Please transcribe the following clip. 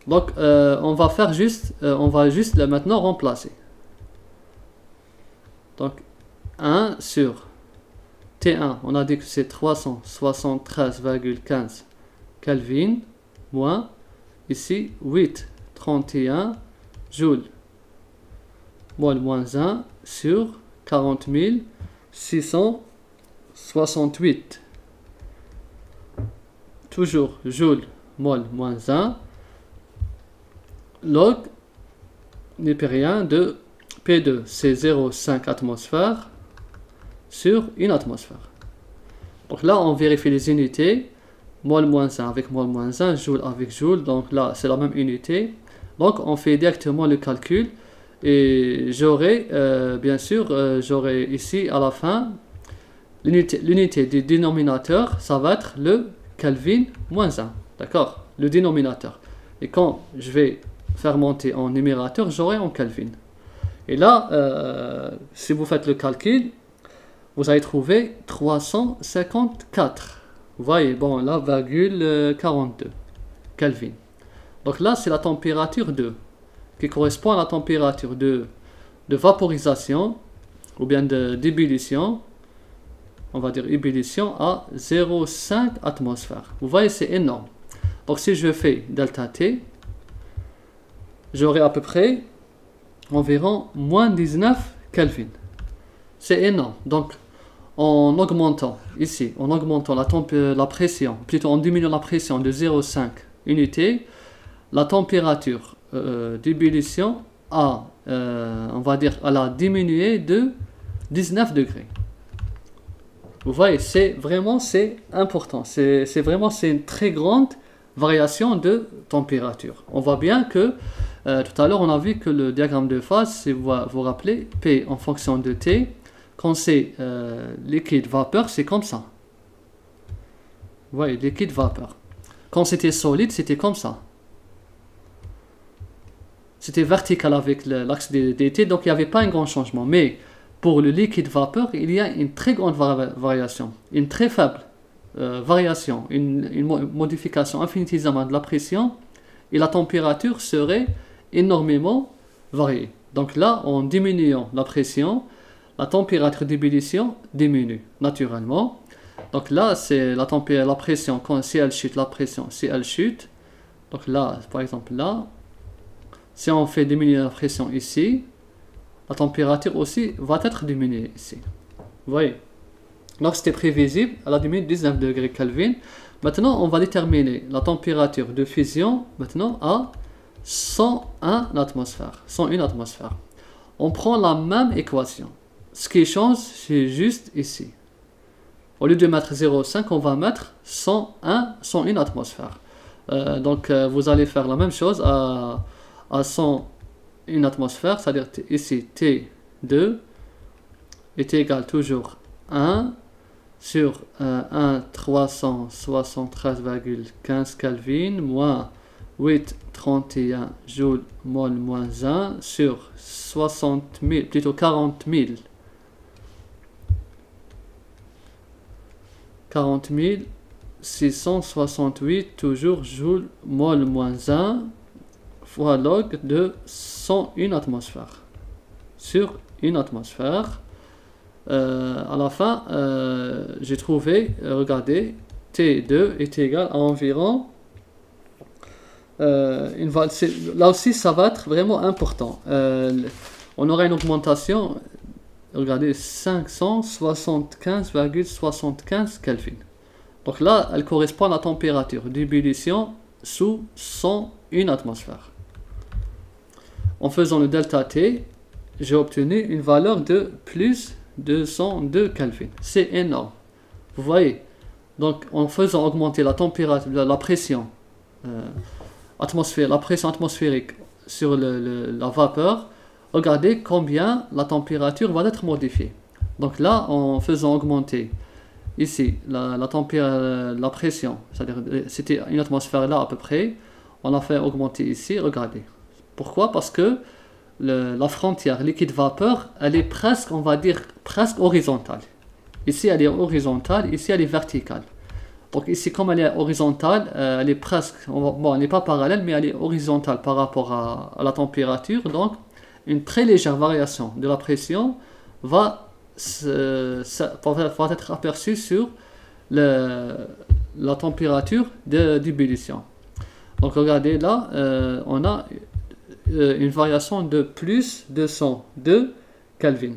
Donc on va faire juste, on va juste là, maintenant remplacer. Donc 1 sur T1, on a dit que c'est 373,15 Kelvin, moins, ici 831 joules, mol moins 1 sur 40 668. Toujours joule, mol moins 1, log népérien de P2, c'est 0,5 atmosphère sur une atmosphère. Donc là, on vérifie les unités. Mol moins 1 avec mol moins 1, joule avec joule. Donc là, c'est la même unité. Donc on fait directement le calcul. Et j'aurai, bien sûr, j'aurai ici à la fin, l'unité du dénominateur, ça va être le Kelvin moins 1. D'accord? Le dénominateur. Et quand je vais faire monter en numérateur, j'aurai en Kelvin. Et là, si vous faites le calcul, vous allez trouver 354. Vous voyez, bon, là, virgule 42 Kelvin. Donc là, c'est la température 2, qui correspond à la température de vaporisation, ou bien d'ébullition, on va dire ébullition à 0,5 atmosphère. Vous voyez, c'est énorme. Donc si je fais delta T, j'aurai à peu près environ moins 19 Kelvin. C'est énorme. Donc en augmentant ici, en augmentant la pression, plutôt en diminuant la pression de 0,5 unités, la température d'ébullition a, on va dire, elle a diminué de 19 degrés. Vous voyez, c'est vraiment, c'est important. C'est vraiment, c'est une très grande variation de température. On voit bien que tout à l'heure, on a vu que le diagramme de phase, si vous vous rappelez, P en fonction de T, quand c'est liquide vapeur, c'est comme ça. Vous voyez, liquide vapeur. Quand c'était solide, c'était comme ça. C'était vertical avec l'axe des T, donc il n'y avait pas un grand changement. Mais pour le liquide vapeur, il y a une très grande variation, une très faible variation, une modification infinitésimale de la pression, et la température serait énormément variée. Donc là, en diminuant la pression, la température d'ébullition diminue naturellement. Donc là, c'est la pression, si elle chute, la pression, si elle chute. Donc là, par exemple là, si on fait diminuer la pression ici, la température aussi va être diminuée ici. Vous voyez? Donc c'était prévisible, elle a diminué de 19 degrés Kelvin. Maintenant, on va déterminer la température de fusion maintenant à 101 atmosphères. On prend la même équation. Ce qui change, c'est juste ici. Au lieu de mettre 0,5, on va mettre 101 atmosphères. Donc vous allez faire la même chose à 101 atmosphères, c'est-à-dire ici T2 est égal toujours 1 sur 373,15 Kelvin moins 831 joules mol moins 1 sur 60 000, plutôt 40 668 toujours joule mol moins 1 fois log de 101 atmosphères sur une atmosphère. À la fin, j'ai trouvé, regardez, T2 est égal à environ, là aussi ça va être vraiment important. On aura une augmentation, regardez, 575,75 Kelvin. Donc là, elle correspond à la température d'ébullition sous 101 atmosphères. En faisant le delta T, j'ai obtenu une valeur de plus 202 Kelvin. C'est énorme. Vous voyez? Donc, en faisant augmenter la température, la pression atmosphérique sur la vapeur, regardez combien la température va être modifiée. Donc là, en faisant augmenter ici la pression, c'est-à-dire c'était une atmosphère là à peu près, on a fait augmenter ici, regardez. Pourquoi? Parce que la frontière liquide-vapeur, elle est presque, on va dire, presque horizontale. Ici, elle est horizontale, ici, elle est verticale. Donc ici, comme elle est horizontale, elle est presque, bon, elle n'est pas parallèle, mais elle est horizontale par rapport à la température. Donc, une très légère variation de la pression va être aperçue sur la température d'ébullition. Donc, regardez là, on a une variation de plus de 102 Kelvin.